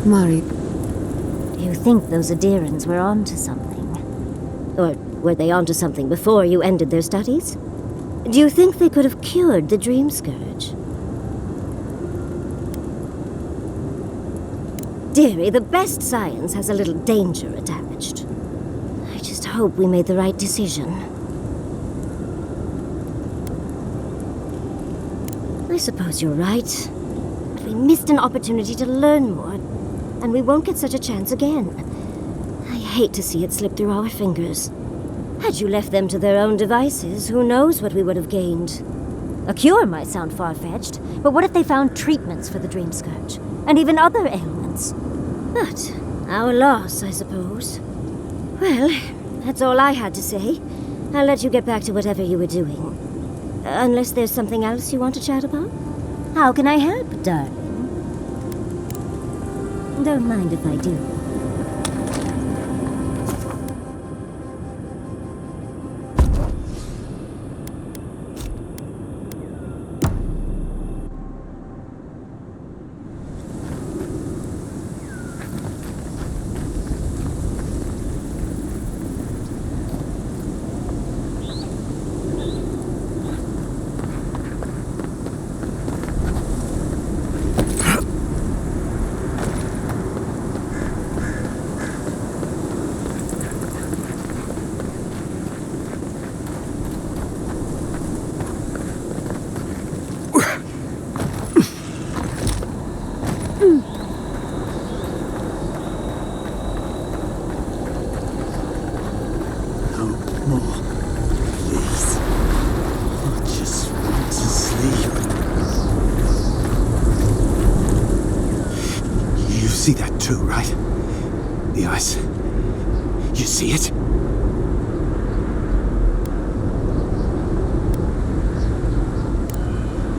Mari. Do you think those Adirans were onto something? Or were they onto something before you ended their studies? Do you think they could have cured the Dream Scourge? Dearie, the best science has a little danger attached. I just hope we made the right decision. I suppose you're right. But we missed an opportunity to learn more, and we won't get such a chance again. I hate to see it slip through our fingers. Had you left them to their own devices, who knows what we would have gained? A cure might sound far-fetched, but what if they found treatments for the Dream Scourge, and even other ailments? But our loss, I suppose. Well, that's all I had to say. I'll let you get back to whatever you were doing. Unless there's something else you want to chat about? How can I help, darling? Don't mind if I do. See that too, right? The ice. You see it?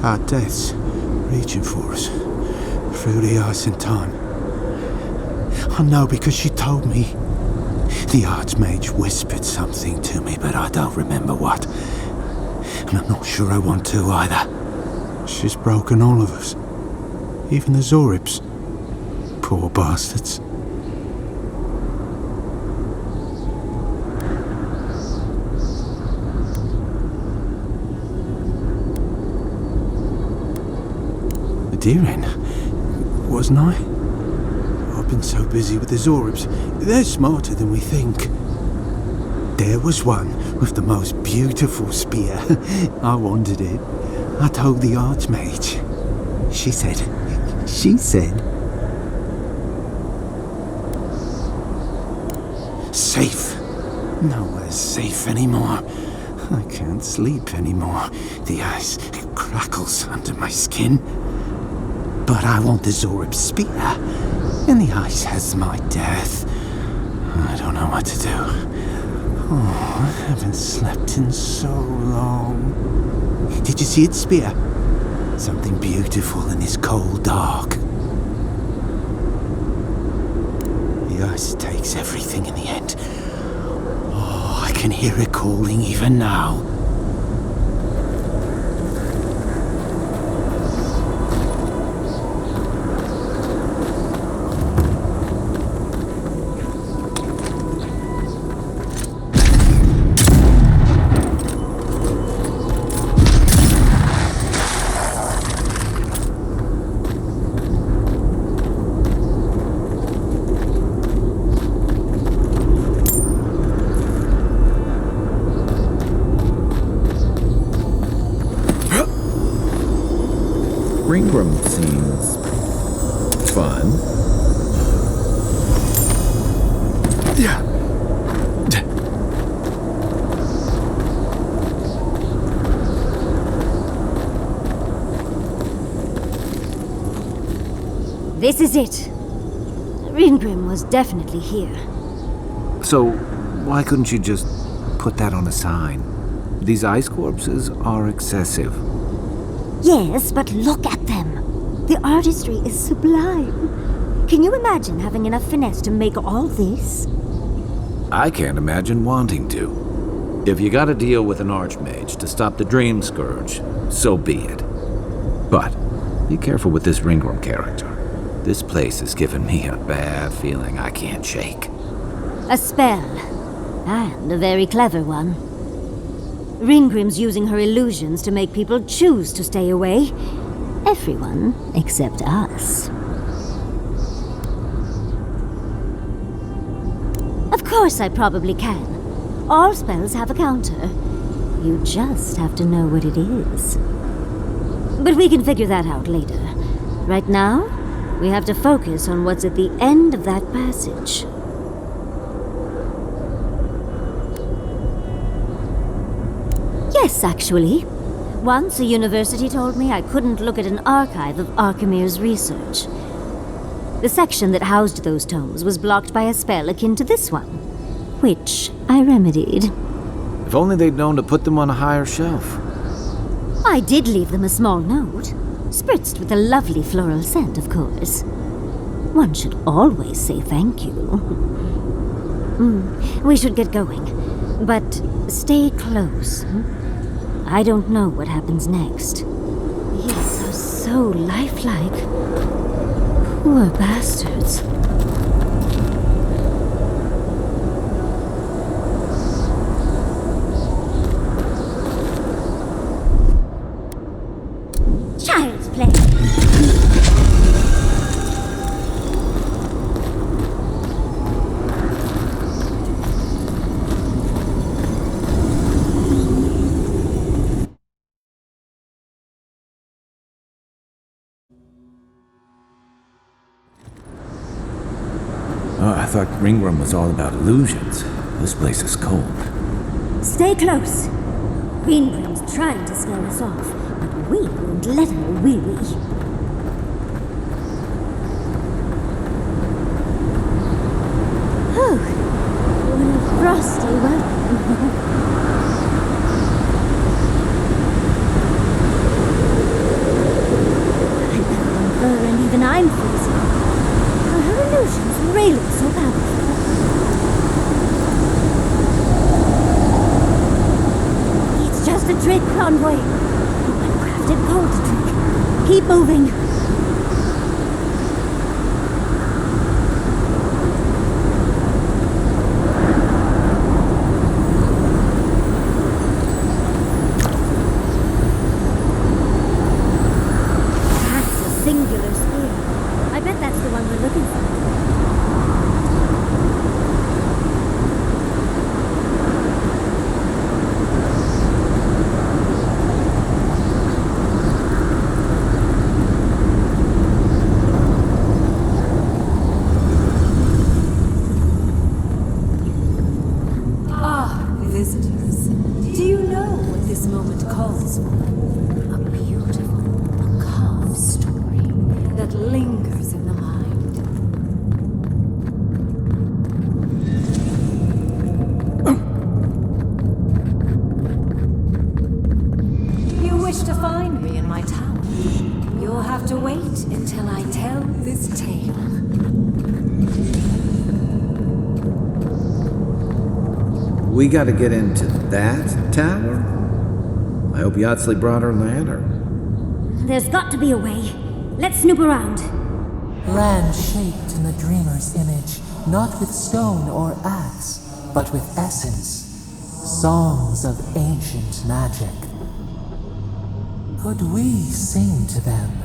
Our death's reaching for us. Through the ice and time. I know because she told me. The Archmage whispered something to me, but I don't remember what. And I'm not sure I want to either. She's broken all of us. Even the Zoribs. Poor bastards. A Deering, wasn't I? I've been so busy with the Zoribs. They're smarter than we think. There was one with the most beautiful spear. I wanted it. I told the Archmage. She said... Safe. Nowhere's safe anymore. I can't sleep anymore. The ice crackles under my skin. But I want the Zorib spear, and the ice has my death. I don't know what to do. Oh, I haven't slept in so long. Did you see its spear? Something beautiful in this cold dark. The ice takes everything in the end. Oh, I can hear it calling even now. Ringram seems fun. Yeah. This is it. Ringrim was definitely here. So, why couldn't you just put that on a sign? These ice corpses are excessive. Yes, but look at them. The artistry is sublime. Can you imagine having enough finesse to make all this? I can't imagine wanting to. If you gotta deal with an Archmage to stop the Dream Scourge, so be it. But be careful with this Ringram character. This place has given me a bad feeling I can't shake. A spell. And a very clever one. Ringgrim's using her illusions to make people choose to stay away. Everyone except us. Of course I probably can. All spells have a counter. You just have to know what it is. But we can figure that out later. Right now, we have to focus on what's at the end of that passage. Yes, actually. Once a university told me I couldn't look at an archive of Archimir's research. The section that housed those tomes was blocked by a spell akin to this one, which I remedied. If only they'd known to put them on a higher shelf. I did leave them a small note, spritzed with a lovely floral scent, of course. One should always say thank you. We should get going, but stay close. I don't know what happens next. These are so lifelike. Poor bastards. Child's play. Oh, I thought Ringgrim was all about illusions. This place is cold. Stay close. Ringgrim's trying to scare us off, but we won't let him, will we? Oh, what a frosty welcome. I'm covered in fur and even I'm freezing. Are her illusions really so powerful? It's just a trick, Convoy. Uncrafted cold trick. Keep moving. That's a singular spear. I bet that's the one we're looking for. Visitors, do you know what this moment calls for? A beautiful, macabre story that lingers in the mind. You wish to find me in my tower? You'll have to wait until I tell this tale. We gotta get into that tower? I hope Yatsley brought her ladder. There's got to be a way. Let's snoop around. Land shaped in the dreamer's image, not with stone or axe, but with essence. Songs of ancient magic. Could we sing to them?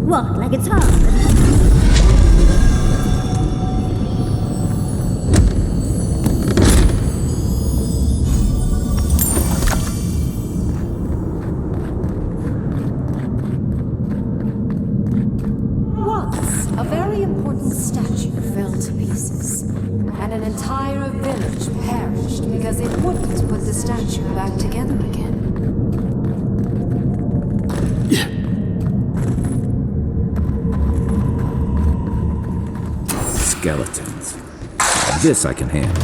Walk like it's hard. Once, a very very important statue fell to pieces, and an entire village perished because it wouldn't put the statue back together again. Skeletons. This I can handle.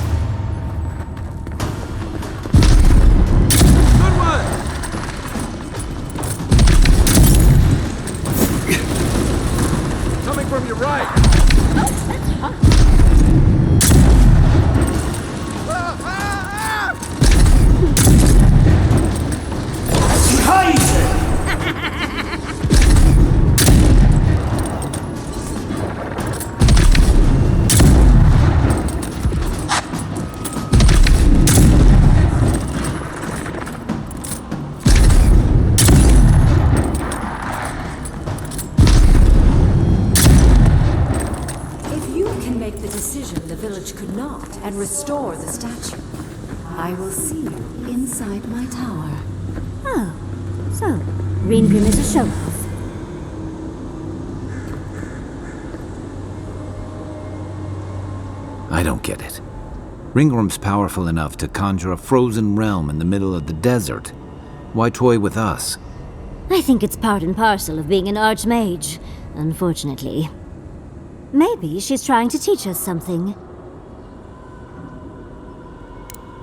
Good one! Coming from your right. And restore the statue, I will see you inside my tower. Oh, so Ringrim is a show-off. I don't get it. Ringworm's powerful enough to conjure a frozen realm in the middle of the desert. Why toy with us? I think it's part and parcel of being an archmage, unfortunately. Maybe she's trying to teach us something.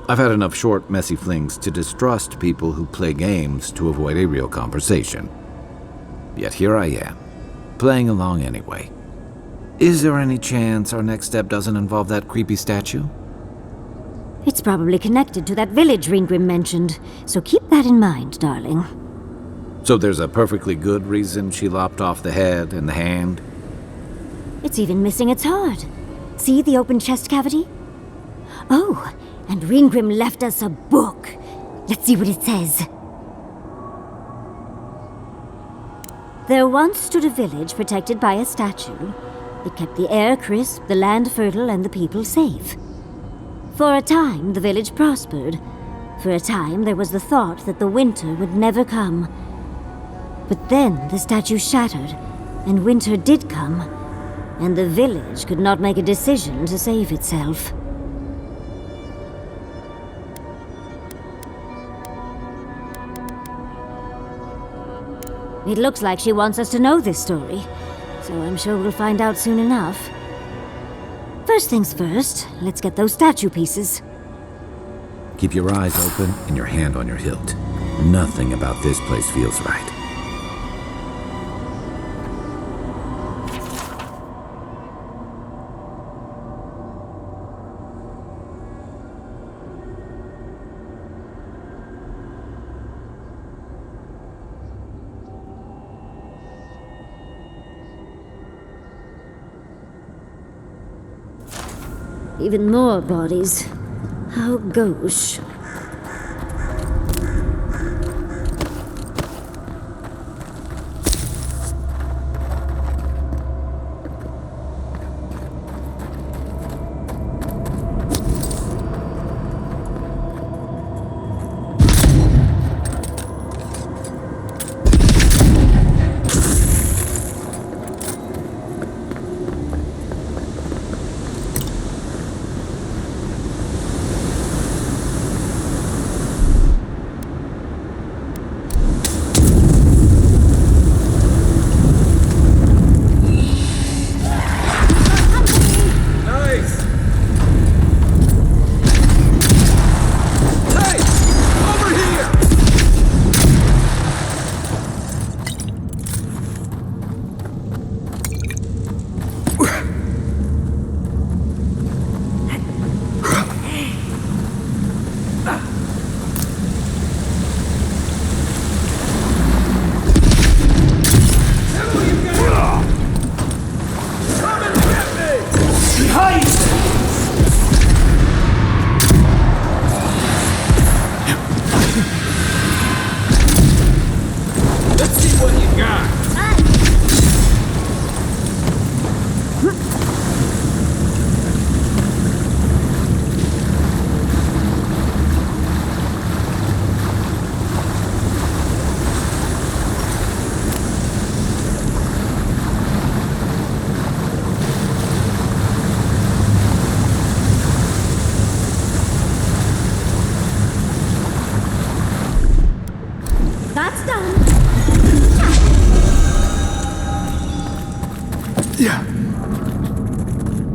I've had enough short, messy flings to distrust people who play games to avoid a real conversation. Yet here I am, playing along anyway. Is there any chance our next step doesn't involve that creepy statue? It's probably connected to that village Ringrim mentioned, so keep that in mind, darling. So there's a perfectly good reason she lopped off the head and the hand? It's even missing its heart. See the open chest cavity? Oh, and Ringrim left us a book. Let's see what it says. There once stood a village protected by a statue. It kept the air crisp, the land fertile, and the people safe. For a time, the village prospered. For a time, there was the thought that the winter would never come. But then the statue shattered, and winter did come, and the village could not make a decision to save itself. It looks like she wants us to know this story, so I'm sure we'll find out soon enough. First things first, let's get those statue pieces. Keep your eyes open and your hand on your hilt. Nothing about this place feels right. Even more bodies. How gauche.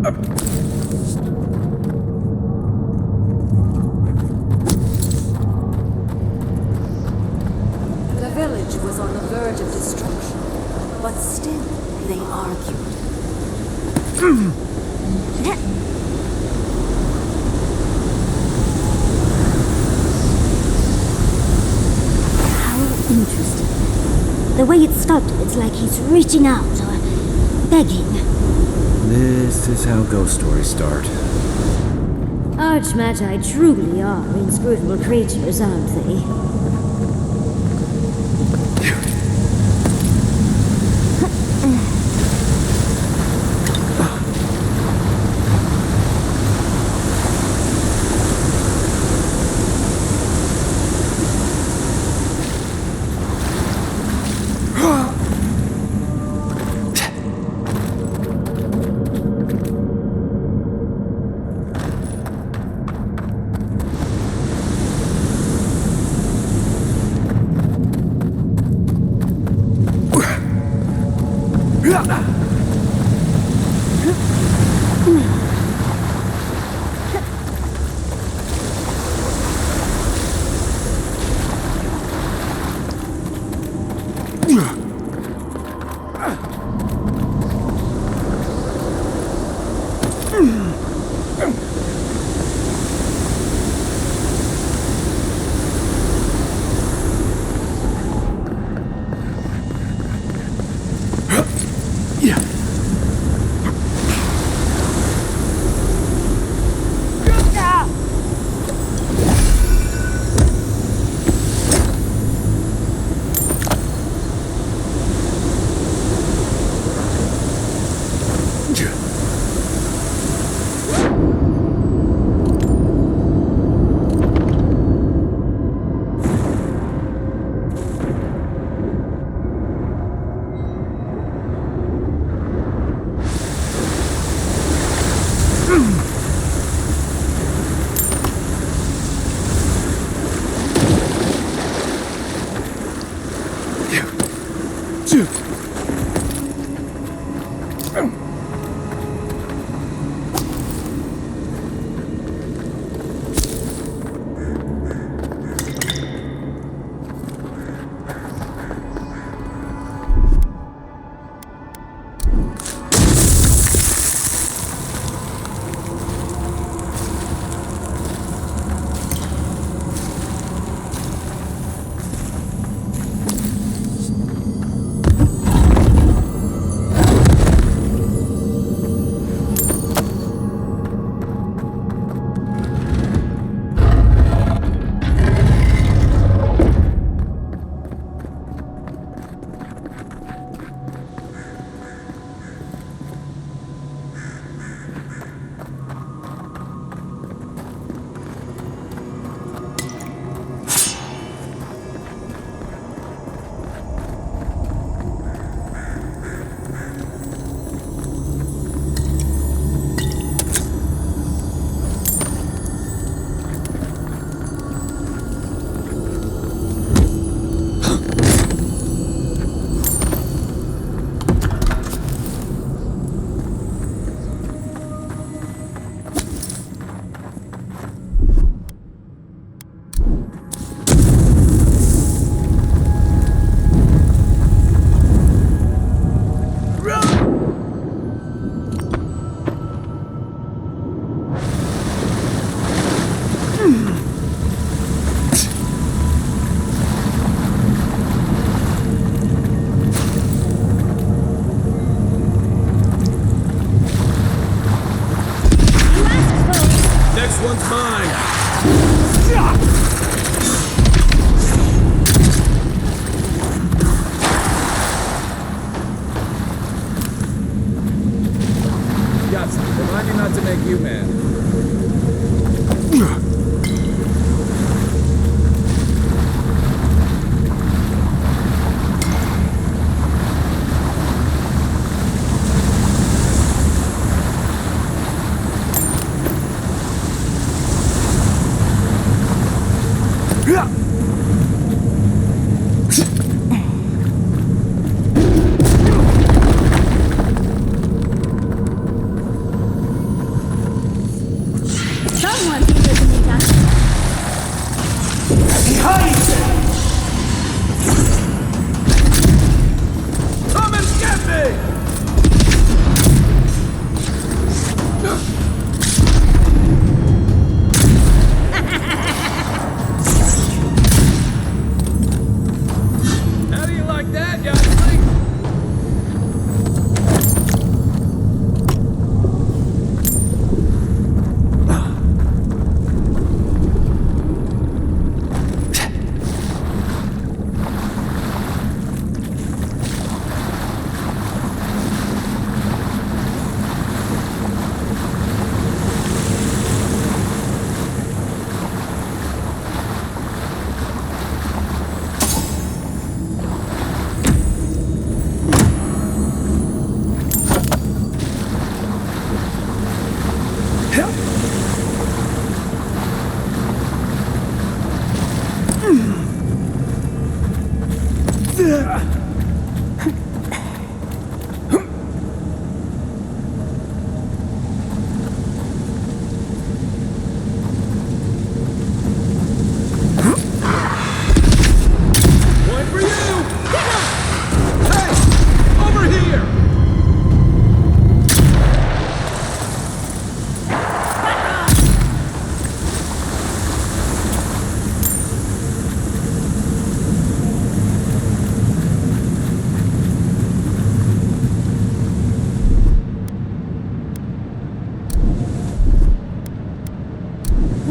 The village was on the verge of destruction, but still they argued. How interesting. The way it's sculpted, it's like he's reaching out or begging. This is how ghost stories start. Archmagi truly are inscrutable creatures, aren't they?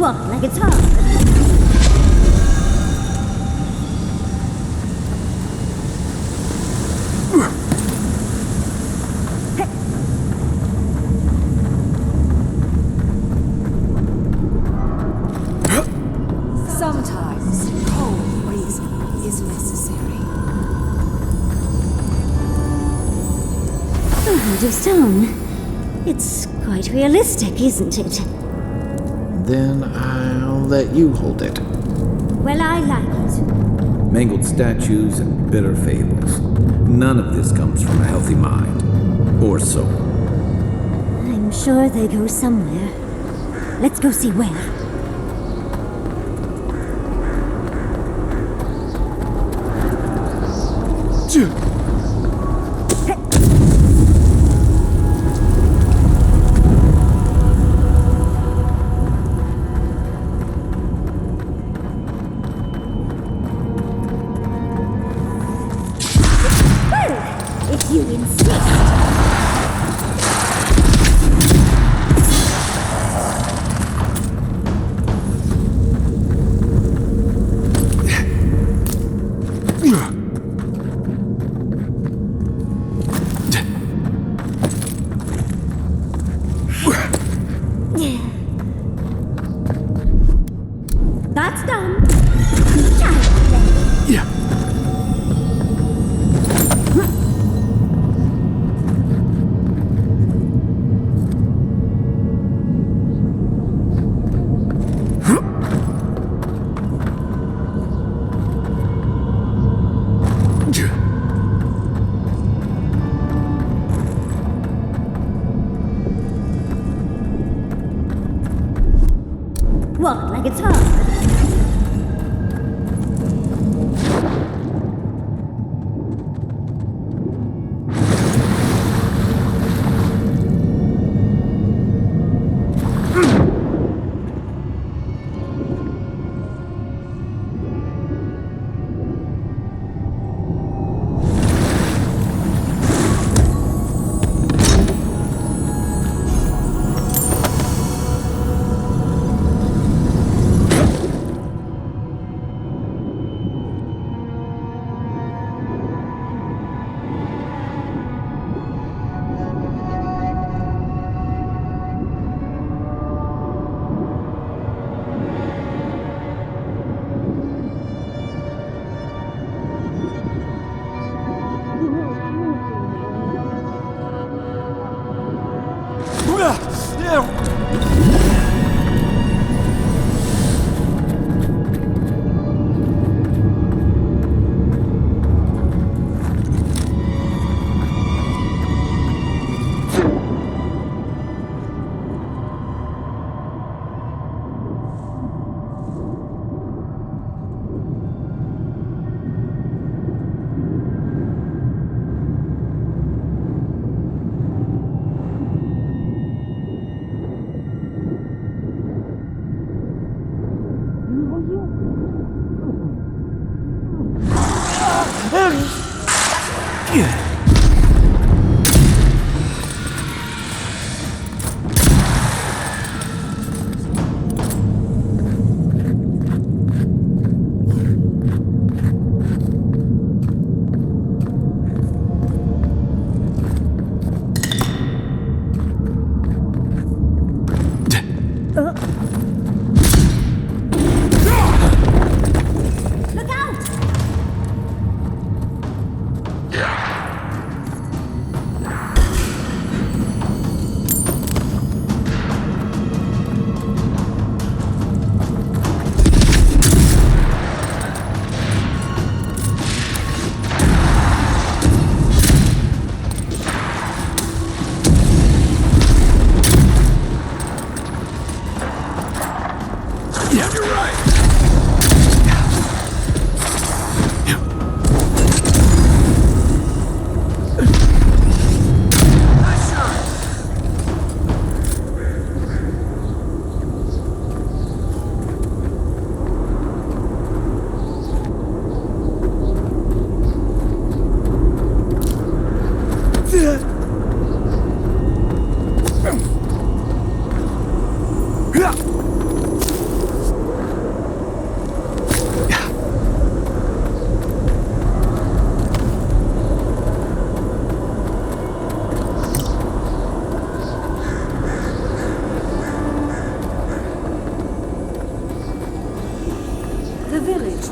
Walk like it's hard. Sometimes cold reason is necessary. A heart of stone. It's quite realistic, isn't it? Then I'll let you hold it. Well, I like it. Mangled statues and bitter fables. None of this comes from a healthy mind. Or soul. I'm sure they go somewhere. Let's go see where. If you insist. That's done. Yeah. Walk like it's hard.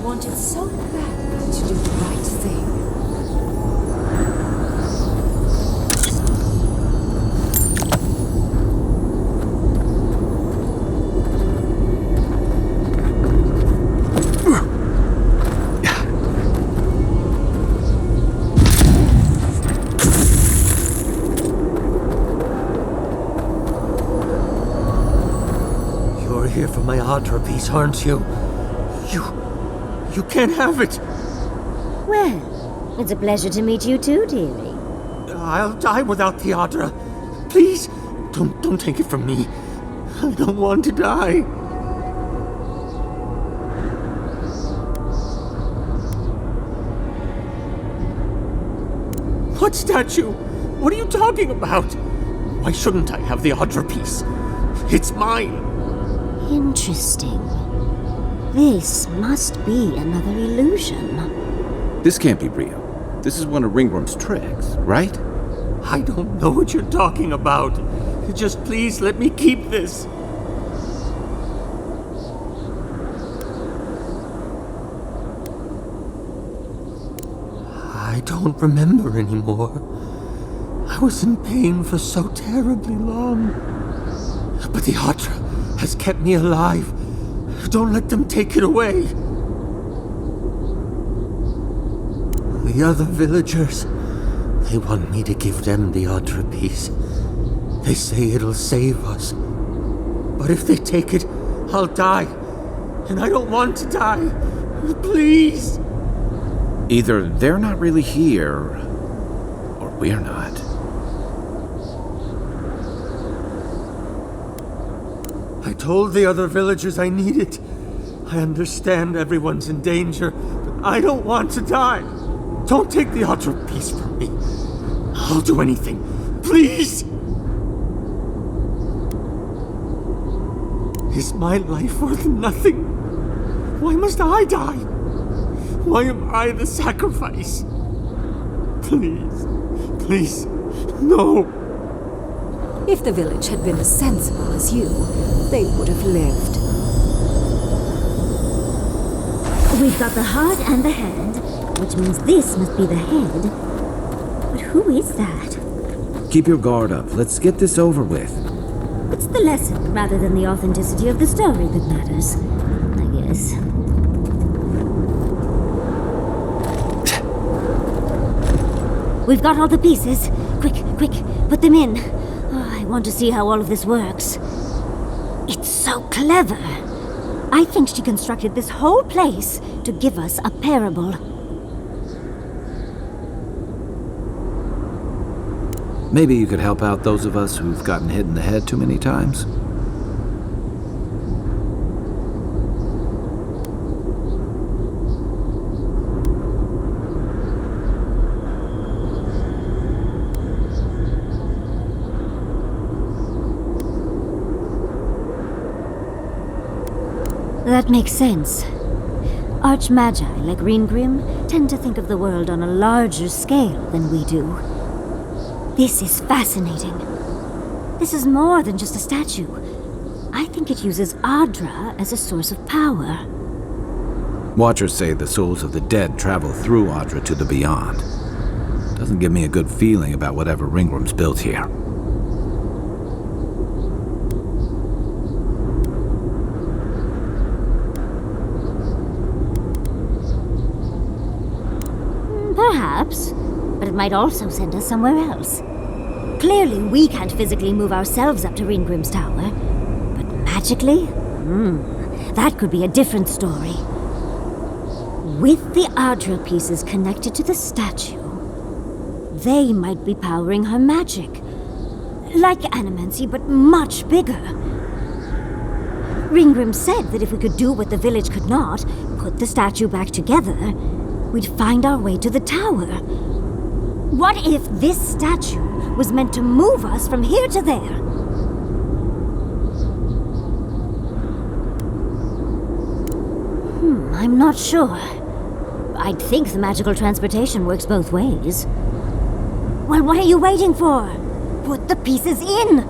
wanted so badly to do the right thing. You're here for my Adra piece, aren't you? You can't have it. Well, it's a pleasure to meet you too, dearie. I'll die without the Adra. Please, don't take it from me. I don't want to die. What statue? What are you talking about? Why shouldn't I have the Adra piece? It's mine. Interesting. This must be another illusion. This can't be real. This is one of Ringworm's tricks, right? I don't know what you're talking about. Just please let me keep this. I don't remember anymore. I was in pain for so terribly long. But the Adra has kept me alive. Don't let them take it away. The other villagers, they want me to give them the Adra piece. They say it'll save us. But if they take it, I'll die. And I don't want to die. Please. Either they're not really here, or we're not. I told the other villagers I need it. I understand everyone's in danger, but I don't want to die. Don't take the Adra piece from me. I'll do anything. Please! Is my life worth nothing? Why must I die? Why am I the sacrifice? Please, please, no. If the village had been as sensible as you, they would have lived. We've got the heart and the hand, which means this must be the head. But who is that? Keep your guard up. Let's get this over with. It's the lesson rather than the authenticity of the story that matters, I guess. We've got all the pieces. Quick, quick, put them in. Oh, I want to see how all of this works. It's so clever. I think she constructed this whole place to give us a parable. Maybe you could help out those of us who've gotten hit in the head too many times? That makes sense. Archmagi like Ringrim tend to think of the world on a larger scale than we do. This is fascinating. This is more than just a statue. I think it uses Adra as a source of power. Watchers say the souls of the dead travel through Adra to the beyond. Doesn't give me a good feeling about whatever Ringworm's built here. Perhaps, but it might also send us somewhere else. Clearly, we can't physically move ourselves up to Ringrim's tower, but magically? That could be a different story. With the Adra pieces connected to the statue, they might be powering her magic. Like animancy, but much bigger. Ringrim said that if we could do what the village could not, put the statue back together, we'd find our way to the tower. What if this statue was meant to move us from here to there? I'm not sure. I'd think the magical transportation works both ways. Well, what are you waiting for? Put the pieces in!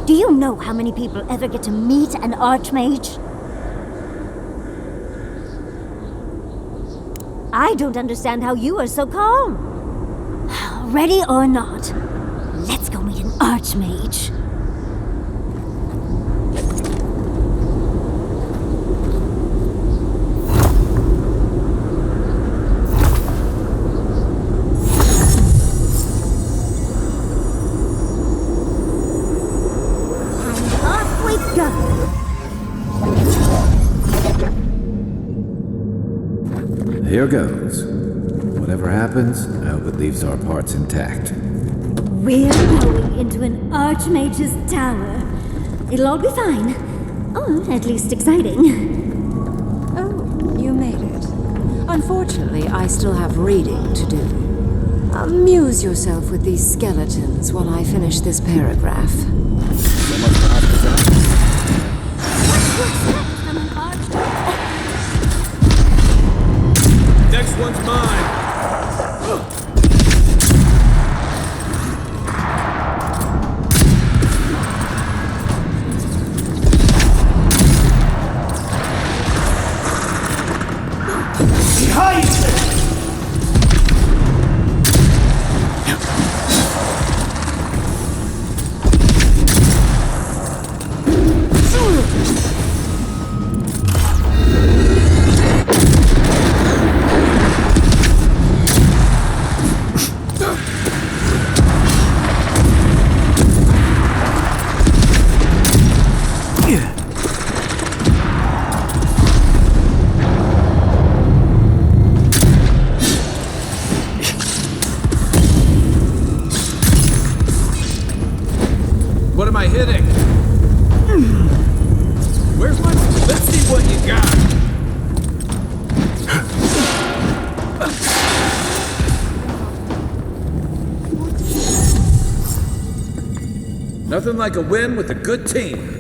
Do you know how many people ever get to meet an archmage? I don't understand how you are so calm. Ready or not, let's go meet an archmage. And off we go. Here goes. Whatever happens, I hope it leaves our parts intact. We're going into an archmage's tower. It'll all be fine. Or at least exciting. Oh, you made it. Unfortunately, I still have reading to do. Amuse yourself with these skeletons while I finish this paragraph. Next one's mine. What am I hitting? Where's my... Let's see what you got. Nothing like a win with a good team.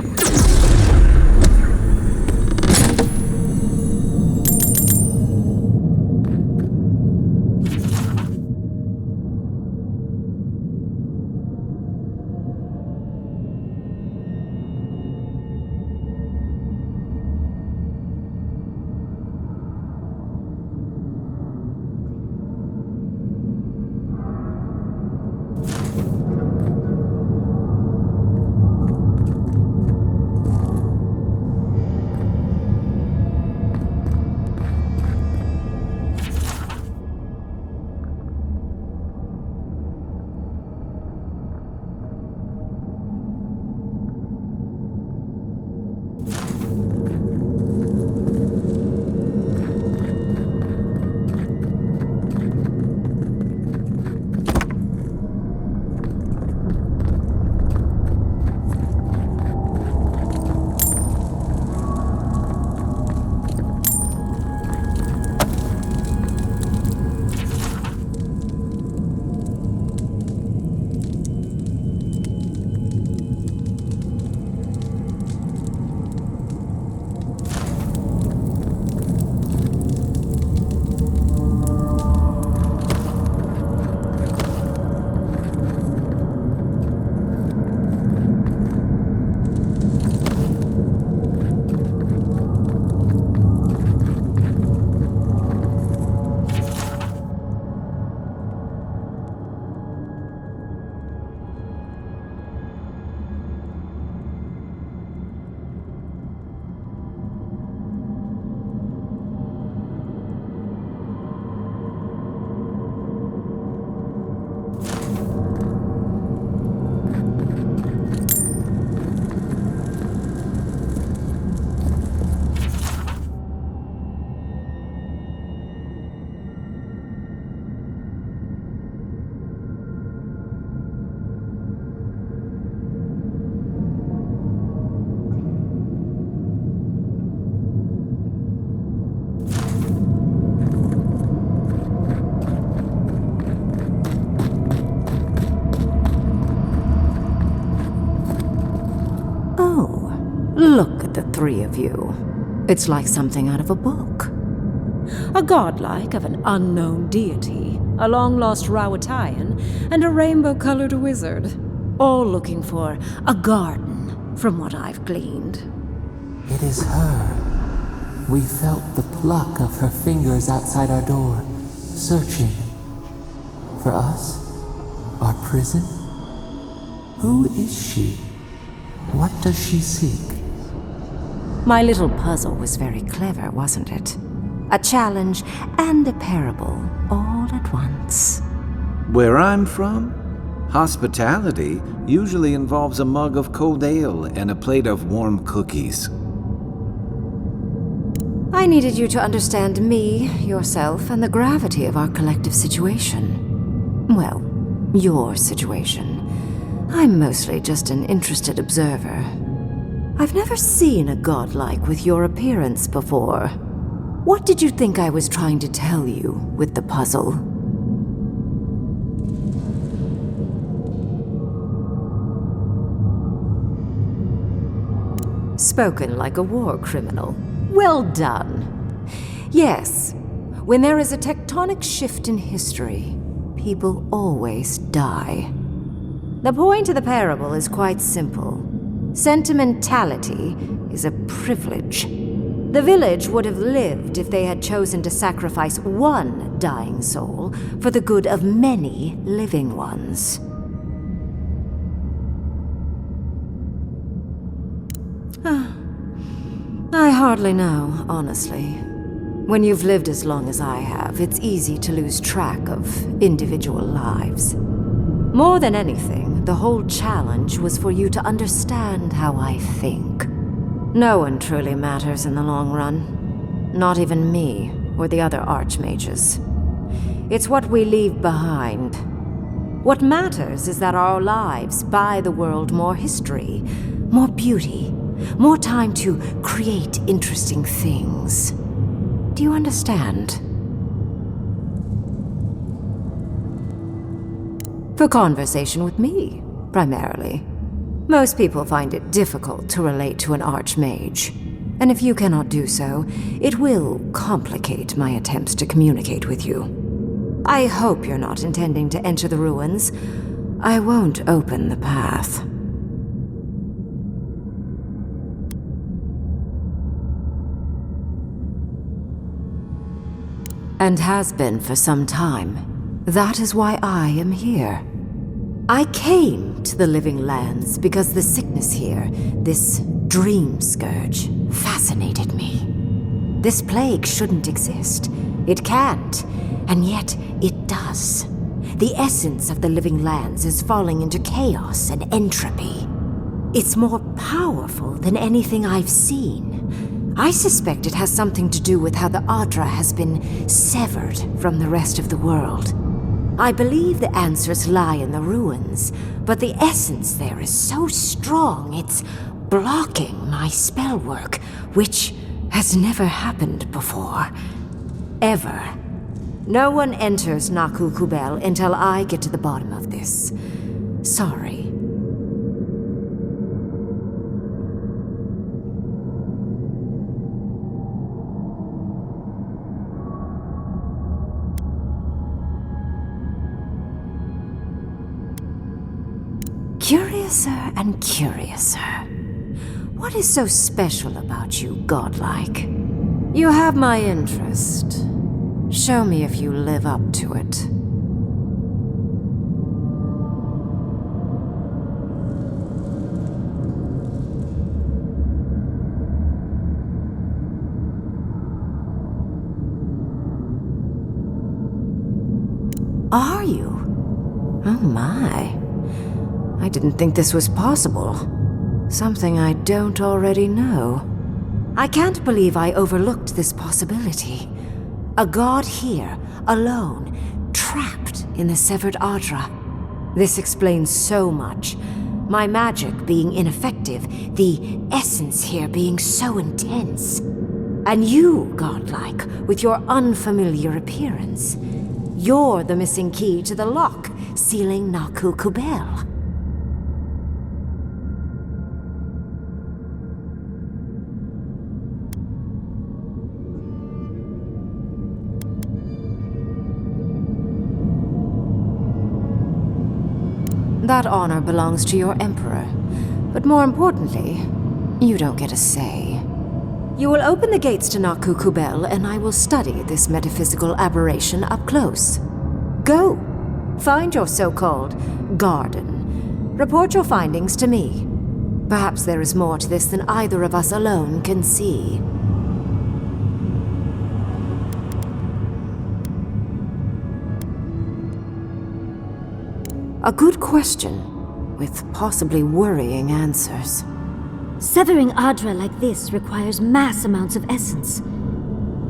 Look at the three of you. It's like something out of a book. A godlike of an unknown deity, a long-lost Rawatayan, and a rainbow-colored wizard. All looking for a garden, from what I've gleaned. It is her. We felt the pluck of her fingers outside our door, searching. For us? Our prison? Who is she? What does she seek? My little puzzle was very clever, wasn't it? A challenge and a parable all at once. Where I'm from, hospitality usually involves a mug of cold ale and a plate of warm cookies. I needed you to understand me, yourself, and the gravity of our collective situation. Well, your situation. I'm mostly just an interested observer. I've never seen a godlike with your appearance before. What did you think I was trying to tell you with the puzzle? Spoken like a war criminal. Well done. Yes, when there is a tectonic shift in history, people always die. The point of the parable is quite simple. Sentimentality is a privilege. The village would have lived if they had chosen to sacrifice one dying soul for the good of many living ones. I hardly know, honestly. When you've lived as long as I have, it's easy to lose track of individual lives. More than anything, the whole challenge was for you to understand how I think. No one truly matters in the long run. Not even me or the other archmages. It's what we leave behind. What matters is that our lives buy the world more history, more beauty, more time to create interesting things. Do you understand? For conversation with me, primarily. Most people find it difficult to relate to an archmage. And if you cannot do so, it will complicate my attempts to communicate with you. I hope you're not intending to enter the ruins. I won't open the path. And has been for some time. That is why I am here. I came to the Living Lands because the sickness here, this dream scourge, fascinated me. This plague shouldn't exist. It can't, and yet it does. The essence of the Living Lands is falling into chaos and entropy. It's more powerful than anything I've seen. I suspect it has something to do with how the Adra has been severed from the rest of the world. I believe the answers lie in the ruins, but the essence there is so strong it's blocking my spell work, which has never happened before. Ever. No one enters Naku Kubel until I get to the bottom of this. Sorry. Curiouser and curiouser. What is so special about you, godlike? You have my interest. Show me if you live up to it. Are you? Oh my. I didn't think this was possible. Something I don't already know. I can't believe I overlooked this possibility. A god here, alone, trapped in the severed Adra. This explains so much. My magic being ineffective, the essence here being so intense. And you, godlike, with your unfamiliar appearance. You're the missing key to the lock, sealing Naku Kubel. That honor belongs to your emperor. But more importantly, you don't get a say. You will open the gates to Naku Kubel, and I will study this metaphysical aberration up close. Go! Find your so-called garden. Report your findings to me. Perhaps there is more to this than either of us alone can see. A good question, with possibly worrying answers. Severing Adra like this requires mass amounts of essence.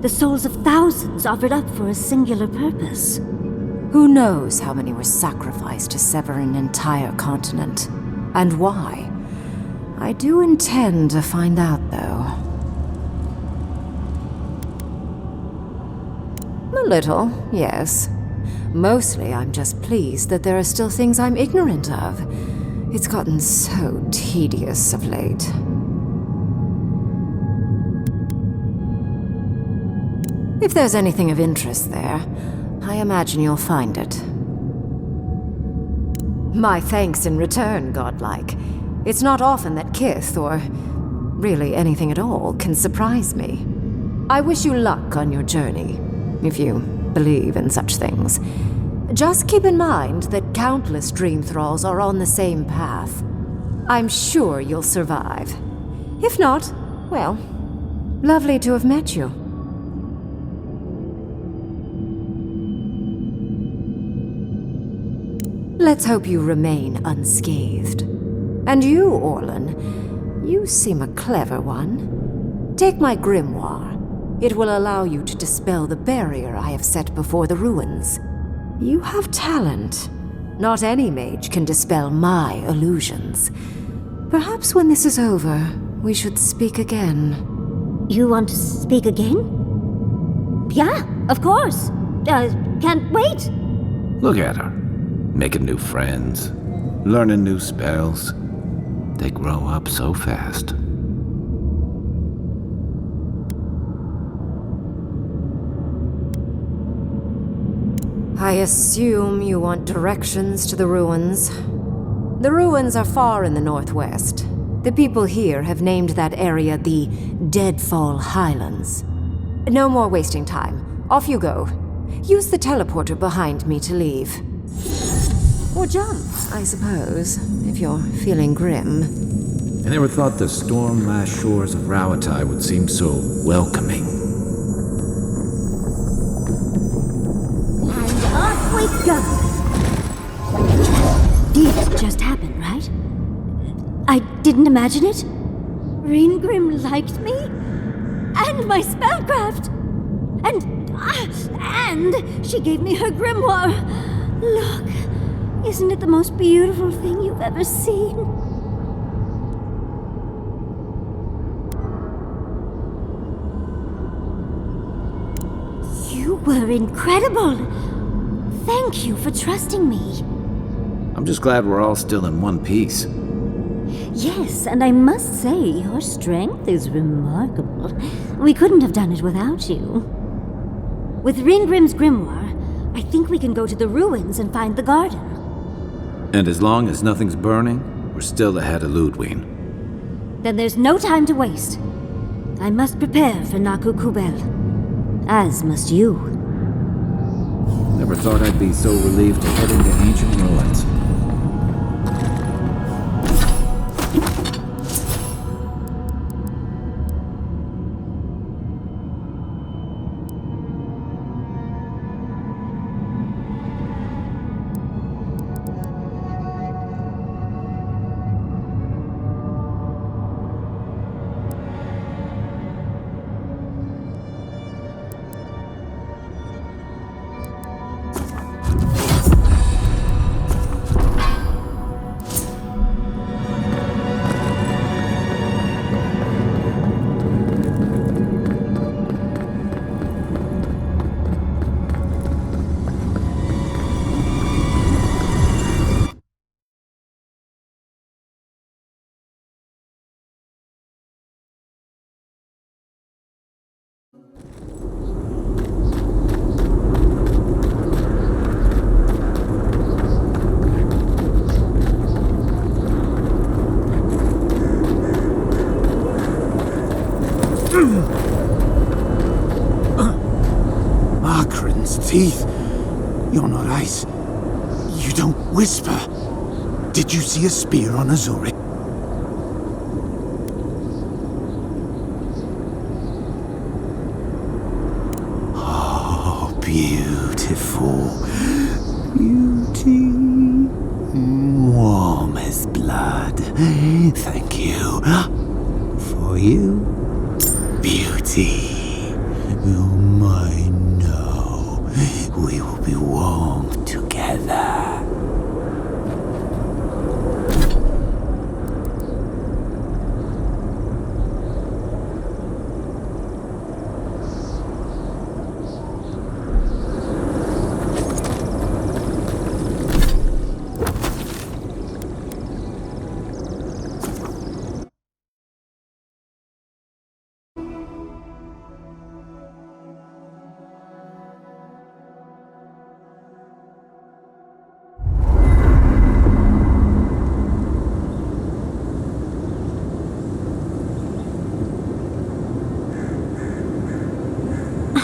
The souls of thousands offered up for a singular purpose. Who knows how many were sacrificed to sever an entire continent, and why? I do intend to find out, though. A little, yes. Mostly, I'm just pleased that there are still things I'm ignorant of. It's gotten so tedious of late. If there's anything of interest there, I imagine you'll find it. My thanks in return, godlike. It's not often that Kith, or really anything at all, can surprise me. I wish you luck on your journey, if you believe in such things. Just keep in mind that countless dream thralls are on the same path. I'm sure you'll survive. If not, well, lovely to have met you. Let's hope you remain unscathed. And you, Orlan, you seem a clever one. Take my grimoire. It will allow you to dispel the barrier I have set before the ruins. You have talent. Not any mage can dispel my illusions. Perhaps when this is over, we should speak again. You want to speak again? Yeah, of course. Can't wait. Look at her. Making new friends, learning new spells. They grow up so fast. I assume you want directions to the ruins. The ruins are far in the northwest. The people here have named that area the Deadfall Highlands. No more wasting time. Off you go. Use the teleporter behind me to leave. Or jump, I suppose, if you're feeling grim. I never thought the storm-lashed shores of Rawatai would seem so welcoming. And off we go! Did just happen, right? I didn't imagine it. Ringrim liked me? And my spellcraft! And she gave me her grimoire! Look! Isn't it the most beautiful thing you've ever seen? You were incredible! Thank you for trusting me. I'm just glad we're all still in one piece. Yes, and I must say, your strength is remarkable. We couldn't have done it without you. With Ringrim's grimoire, I think we can go to the ruins and find the garden. And as long as nothing's burning, we're still ahead of Ludwig. Then there's no time to waste. I must prepare for Naku Kubel. As must you. Never thought I'd be so relieved to head into ancient ruins. teeth. You're not ice. You don't whisper. Did you see a spear on Azori? Oh, beautiful. Beauty. Warm as blood. Thank you. For you, beauty. You're mine now. We will be warm together.